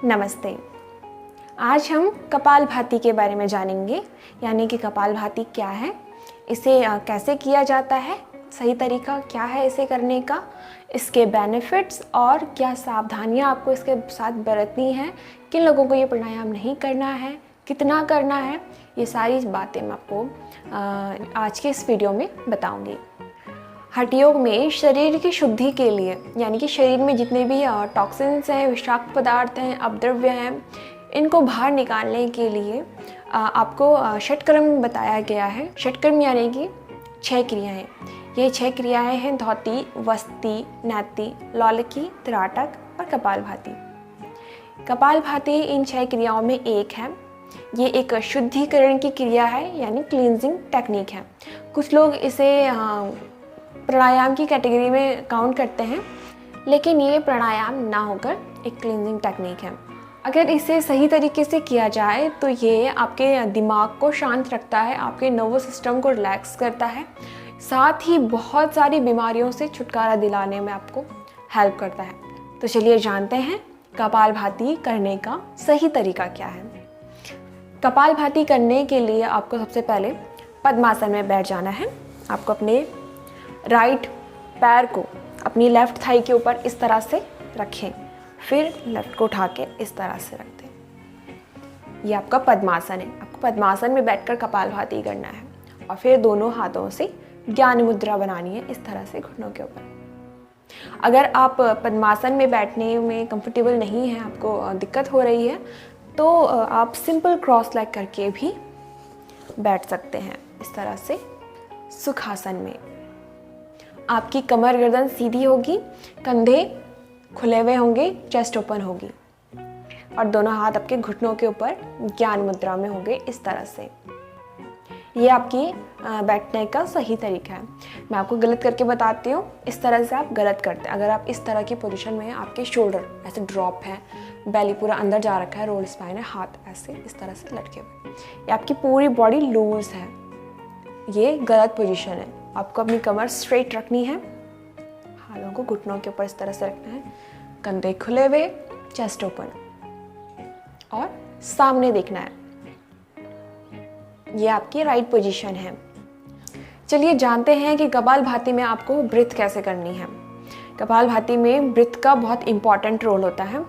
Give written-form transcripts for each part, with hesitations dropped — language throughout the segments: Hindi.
नमस्ते। आज हम कपालभाति के बारे में जानेंगे, यानी कि कपालभाति क्या है, इसे कैसे किया जाता है, सही तरीका क्या है इसे करने का, इसके बेनिफिट्स और क्या सावधानियां आपको इसके साथ बरतनी है, किन लोगों को ये प्राणायाम नहीं करना है, कितना करना है, ये सारी बातें मैं आपको आज के इस वीडियो में बताऊंगी। हठ योग में शरीर की शुद्धि के लिए, यानी कि शरीर में जितने भी टॉक्सिन्स हैं, विषाक्त पदार्थ हैं, अपद्रव्य हैं, इनको बाहर निकालने के लिए आपको षटकर्म बताया गया है। षटकर्म यानी कि 6 क्रियाएं। ये 6 क्रियाएं हैं धौती, वस्ती, नैति, लौलकी, त्राटक और कपालभाति। कपालभाति इन 6 क्रियाओं में एक है। ये एक शुद्धिकरण की क्रिया है, यानी क्लींजिंग टेक्निक है। कुछ लोग इसे प्राणायाम की कैटेगरी में काउंट करते हैं, लेकिन ये प्राणायाम ना होकर एक क्लींजिंग टेक्निक है। अगर इसे सही तरीके से किया जाए तो ये आपके दिमाग को शांत रखता है, आपके नर्वस सिस्टम को रिलैक्स करता है, साथ ही बहुत सारी बीमारियों से छुटकारा दिलाने में आपको हेल्प करता है। तो चलिए जानते हैं कपालभाति करने का सही तरीका क्या है। कपालभाति करने के लिए आपको सबसे पहले पद्मासन में बैठ जाना है। आपको अपने राइट पैर को अपनी लेफ़्ट थाई के ऊपर इस तरह से रखें, फिर लेफ़्ट को उठा के इस तरह से रख दें। ये आपका पद्मासन है। आपको पद्मासन में बैठकर कपालभाति करना है और फिर दोनों हाथों से ज्ञान मुद्रा बनानी है, इस तरह से घुटनों के ऊपर। अगर आप पद्मासन में बैठने में कंफर्टेबल नहीं हैं, आपको दिक्कत हो रही है, तो आप सिंपल क्रॉस लेग करके भी बैठ सकते हैं, इस तरह से सुखासन में। आपकी कमर गर्दन सीधी होगी, कंधे खुले हुए होंगे, चेस्ट ओपन होगी और दोनों हाथ आपके घुटनों के ऊपर ज्ञान मुद्रा में होंगे, इस तरह से। ये आपकी बैठने का सही तरीका है। मैं आपको गलत करके बताती हूँ, इस तरह से आप गलत करते हैं। अगर आप इस तरह की पोजीशन में हैं, आपके शोल्डर ऐसे ड्रॉप है, बेली पूरा अंदर जा रखा है, रोल स्पाइन है, हाथ ऐसे इस तरह से लटके हुए, ये आपकी पूरी बॉडी लूज है, ये गलत पोजीशन है। आपको अपनी कमर स्ट्रेट रखनी है, हाथों को घुटनों के ऊपर इस तरह से रखना है, कंधे खुले हुए, चेस्ट ओपन और सामने देखना है। ये आपकी राइट पोजीशन है। चलिए जानते हैं कि कपालभाति में आपको ब्रीथ कैसे करनी है। कपालभाति में ब्रीथ का बहुत इंपॉर्टेंट रोल होता है।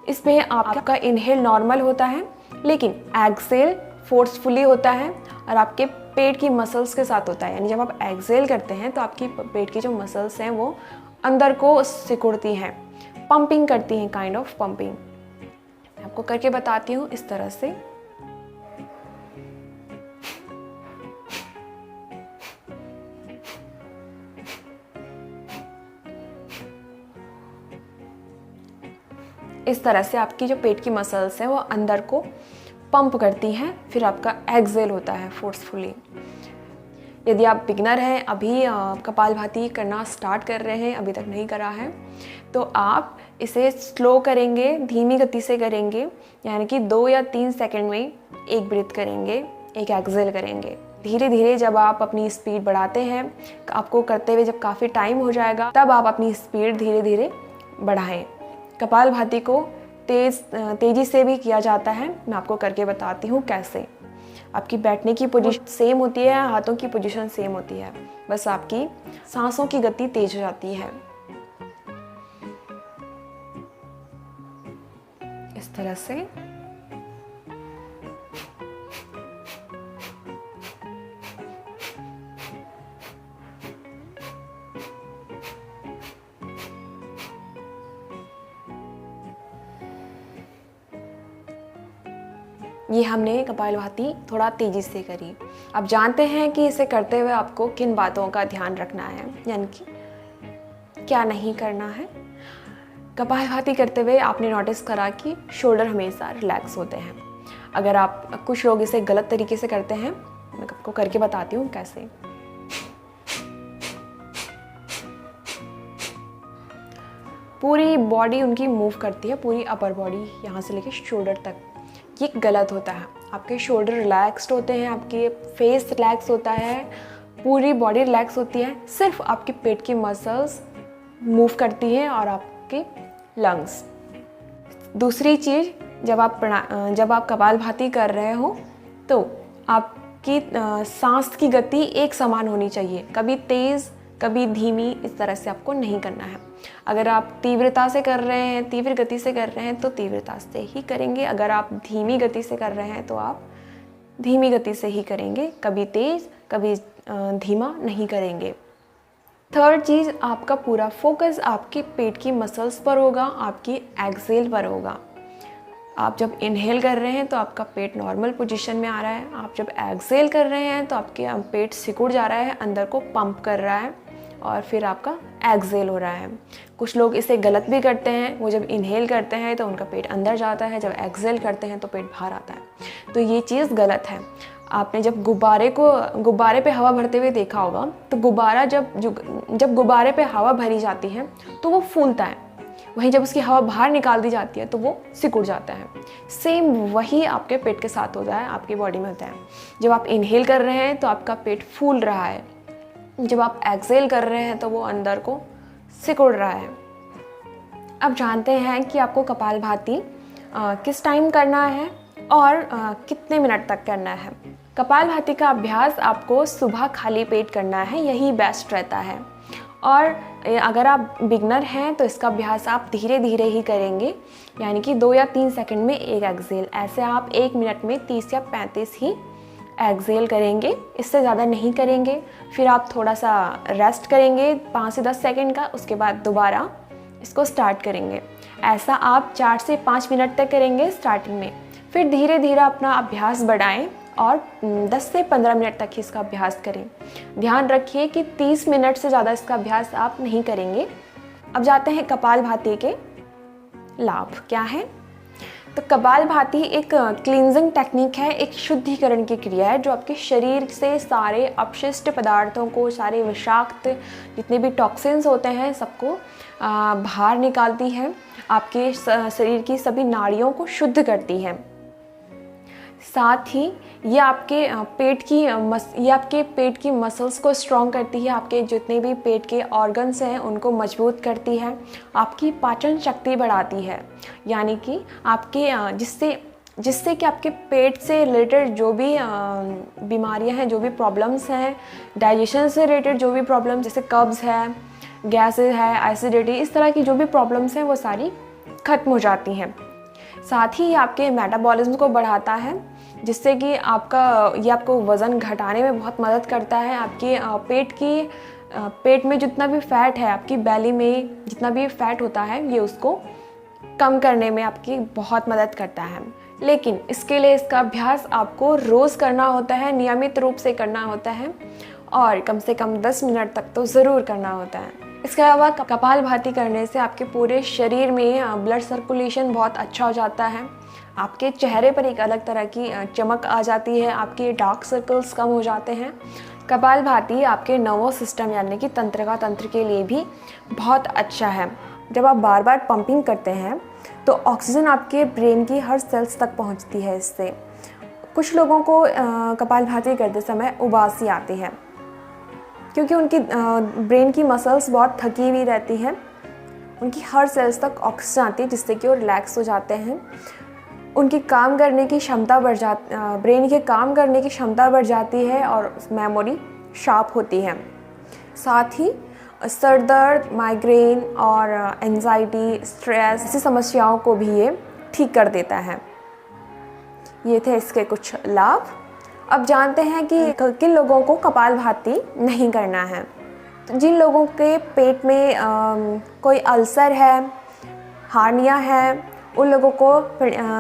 इसमें आपका इनहेल नॉर्मल होता है, लेकिन एक्सहेल फोर्सफुली होता है और आपके पेट की मसल्स के साथ होता है। यानी जब आप एक्सहेल करते हैं तो आपकी पेट की जो मसल्स हैं वो अंदर को सिकुड़ती हैं, पंपिंग करती हैं, काइंड ऑफ पंपिंग। मैं आपको करके बताती हूँ इस तरह से। इस तरह से आपकी जो पेट की मसल्स हैं वो अंदर को पंप करती हैं, फिर आपका एक्सहेल होता है फोर्सफुली। यदि आप बिगनर हैं, अभी कपालभाति करना स्टार्ट कर रहे हैं, अभी तक नहीं करा है, तो आप इसे स्लो करेंगे, धीमी गति से करेंगे, यानी कि 2 या 3 सेकंड में एक ब्रीथ करेंगे, एक एक्सहेल करेंगे। धीरे धीरे जब आप अपनी स्पीड बढ़ाते हैं, आपको करते हुए जब काफ़ी टाइम हो जाएगा, तब आप अपनी स्पीड धीरे धीरे बढ़ाएं। कपालभाति को तेज़ी से भी किया जाता है। मैं आपको करके बताती हूँ कैसे। आपकी बैठने की पोजीशन सेम होती है, हाथों की पोजीशन सेम होती है, बस आपकी सांसों की गति तेज हो जाती है, इस तरह से। ये हमने कपालभाति थोड़ा तेज़ी से करी। अब जानते हैं कि इसे करते हुए आपको किन बातों का ध्यान रखना है, यानी कि क्या नहीं करना है। कपालभाति करते हुए आपने नोटिस करा कि शोल्डर हमेशा रिलैक्स होते हैं। अगर आप कुछ लोग इसे गलत तरीके से करते हैं, मैं आपको करके बताती हूँ कैसे। पूरी बॉडी उनकी मूव करती है, पूरी अपर बॉडी यहाँ से लेके शोल्डर तक। ये गलत होता है। आपके शोल्डर रिलैक्स्ड होते हैं, आपके फेस रिलैक्स होता है, पूरी बॉडी रिलैक्स होती है, सिर्फ आपके पेट की मसल्स मूव करती हैं और आपके लंग्स दूसरी चीज़, जब आप कपालभाति कर रहे हो तो आपकी सांस की गति एक समान होनी चाहिए, कभी तेज़ कभी धीमी, इस तरह से आपको नहीं करना है। अगर आप तीव्रता से कर रहे हैं, तीव्र गति से कर रहे हैं तो तीव्रता से ही करेंगे, अगर आप धीमी गति से कर रहे हैं तो आप धीमी गति से ही करेंगे, कभी तेज़ कभी धीमा नहीं करेंगे। थर्ड चीज़, आपका पूरा फोकस आपके पेट की मसल्स पर होगा, आपकी एक्सेल पर होगा। आप जब इनहेल कर रहे हैं तो आपका पेट नॉर्मल पोजीशन में आ रहा है, आप जब एक्सेल कर रहे हैं तो आपके पेट सिकुड़ जा रहा है, अंदर को पंप कर रहा है और फिर आपका एक्सेल हो रहा है। कुछ लोग इसे गलत भी करते हैं, वो जब इनहेल करते हैं तो उनका पेट अंदर जाता है, जब एक्सेल करते हैं तो पेट बाहर आता है, तो ये चीज़ गलत है। आपने जब गुब्बारे पे हवा भरते हुए देखा होगा तो गुब्बारा जब गुब्बारे पे हवा भरी जाती है तो वो फूलता है, वहीं जब उसकी हवा बाहर निकाल दी जाती है तो वो सिकुड़ जाता है। सेम वही आपके पेट के साथ होता है, आपकी बॉडी में होता है। जब आप इनहेल कर रहे हैं तो आपका पेट फूल रहा है, जब आप एक्सेल कर रहे हैं तो वो अंदर को सिकुड़ रहा है। अब जानते हैं कि आपको कपालभाति किस टाइम करना है और कितने मिनट तक करना है। कपालभाति का अभ्यास आपको सुबह खाली पेट करना है, यही बेस्ट रहता है। और अगर आप बिगनर हैं तो इसका अभ्यास आप धीरे धीरे ही करेंगे, यानी कि 2 या 3 सेकंड में एक एक्सेल, ऐसे आप 1 मिनट में 30 या 35 ही एक्सेल करेंगे, इससे ज़्यादा नहीं करेंगे। फिर आप थोड़ा सा रेस्ट करेंगे 5 से 10 सेकंड का, उसके बाद दोबारा इसको स्टार्ट करेंगे। ऐसा आप 4 से 5 मिनट तक करेंगे स्टार्टिंग में, फिर धीरे धीरे अपना अभ्यास बढ़ाएं और 10 से 15 मिनट तक ही इसका अभ्यास करें। ध्यान रखिए कि 30 मिनट से ज़्यादा इसका अभ्यास आप नहीं करेंगे। अब जाते हैं कपालभाति के लाभ क्या है। तो कपालभाति एक क्लींजिंग टेक्निक है, एक शुद्धिकरण की क्रिया है जो आपके शरीर से सारे अपशिष्ट पदार्थों को, सारे विषाक्त जितने भी टॉक्सिन्स होते हैं सबको बाहर निकालती है, आपके शरीर की सभी नाड़ियों को शुद्ध करती है। साथ ही ये आपके पेट की मसल्स को स्ट्रॉन्ग करती है, आपके जितने भी पेट के ऑर्गन्स हैं उनको मजबूत करती है, आपकी पाचन शक्ति बढ़ाती है, यानी कि आपके जिससे कि आपके पेट से रिलेटेड जो भी बीमारियां हैं, जो भी प्रॉब्लम्स हैं, डाइजेशन से रिलेटेड जो भी प्रॉब्लम्स जैसे कब्ज़ है, गैस है, एसिडिटी, इस तरह की जो भी प्रॉब्लम्स हैं वो सारी ख़त्म हो जाती हैं। साथ ही ये आपके मेटाबॉलिज्म को बढ़ाता है, जिससे कि ये आपको वज़न घटाने में बहुत मदद करता है। आपके पेट में जितना भी फ़ैट है, आपकी बैली में जितना भी फ़ैट होता है, ये उसको कम करने में आपकी बहुत मदद करता है। लेकिन इसके लिए इसका अभ्यास आपको रोज़ करना होता है, नियमित रूप से करना होता है और कम से कम 10 मिनट तक तो ज़रूर करना होता है। इसके अलावा कपालभाति करने से आपके पूरे शरीर में ब्लड सर्कुलेशन बहुत अच्छा हो जाता है, आपके चेहरे पर एक अलग तरह की चमक आ जाती है, आपके डार्क सर्कल्स कम हो जाते हैं। कपालभाति आपके नर्वस सिस्टम यानी कि तंत्र के लिए भी बहुत अच्छा है। जब आप बार बार पंपिंग करते हैं तो ऑक्सीजन आपके ब्रेन की हर सेल्स तक पहुंचती है। इससे कुछ लोगों को कपालभाति करते समय उबासी आती है, क्योंकि उनकी ब्रेन की मसल्स बहुत थकी हुई रहती हैं, उनकी हर सेल्स तक ऑक्सीजन आती है, जिससे कि वो रिलैक्स हो जाते हैं, उनकी काम करने की क्षमता ब्रेन के काम करने की क्षमता बढ़ जाती है और मेमोरी शार्प होती है। साथ ही सर दर्द, माइग्रेन और एंजाइटी, स्ट्रेस ऐसी समस्याओं को भी ये ठीक कर देता है। ये थे इसके कुछ लाभ। अब जानते हैं कि किन लोगों को कपालभाति नहीं करना है। तो जिन लोगों के पेट में कोई अल्सर है, हार्निया है, उन लोगों को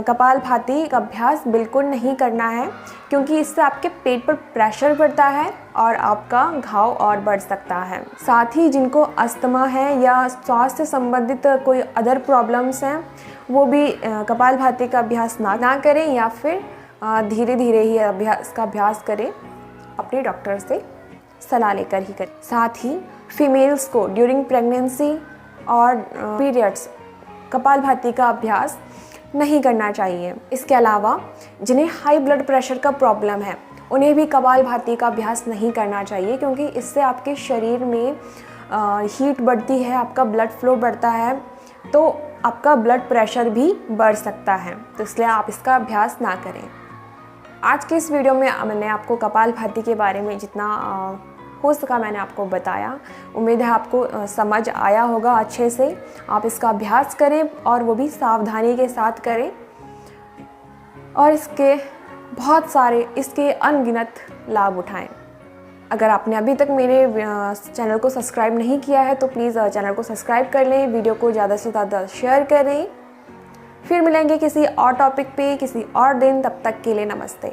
कपालभाति का अभ्यास बिल्कुल नहीं करना है, क्योंकि इससे आपके पेट पर प्रेशर बढ़ता है और आपका घाव और बढ़ सकता है। साथ ही जिनको अस्थमा है या स्वास्थ्य संबंधित कोई अदर प्रॉब्लम्स हैं, वो भी कपालभाति का अभ्यास ना करें या फिर धीरे धीरे ही इसका अभ्यास करें, अपने डॉक्टर से सलाह लेकर ही करें। साथ ही फीमेल्स को ड्यूरिंग प्रेगनेंसी और पीरियड्स कपालभाति का अभ्यास नहीं करना चाहिए। इसके अलावा जिन्हें हाई ब्लड प्रेशर का प्रॉब्लम है, उन्हें भी कपालभाति का अभ्यास नहीं करना चाहिए, क्योंकि इससे आपके शरीर में हीट बढ़ती है, आपका ब्लड फ्लो बढ़ता है, तो आपका ब्लड प्रेशर भी बढ़ सकता है, तो इसलिए आप इसका अभ्यास ना करें। आज के इस वीडियो में मैंने आपको कपालभाति के बारे में जितना हो सका मैंने आपको बताया। उम्मीद है आपको समझ आया होगा अच्छे से। आप इसका अभ्यास करें और वो भी सावधानी के साथ करें, और इसके अनगिनत लाभ उठाएं। अगर आपने अभी तक मेरे चैनल को सब्सक्राइब नहीं किया है तो प्लीज़ चैनल को सब्सक्राइब कर लें, वीडियो को ज़्यादा से ज़्यादा शेयर करें। फिर मिलेंगे किसी और टॉपिक पे किसी और दिन, तब तक के लिए नमस्ते।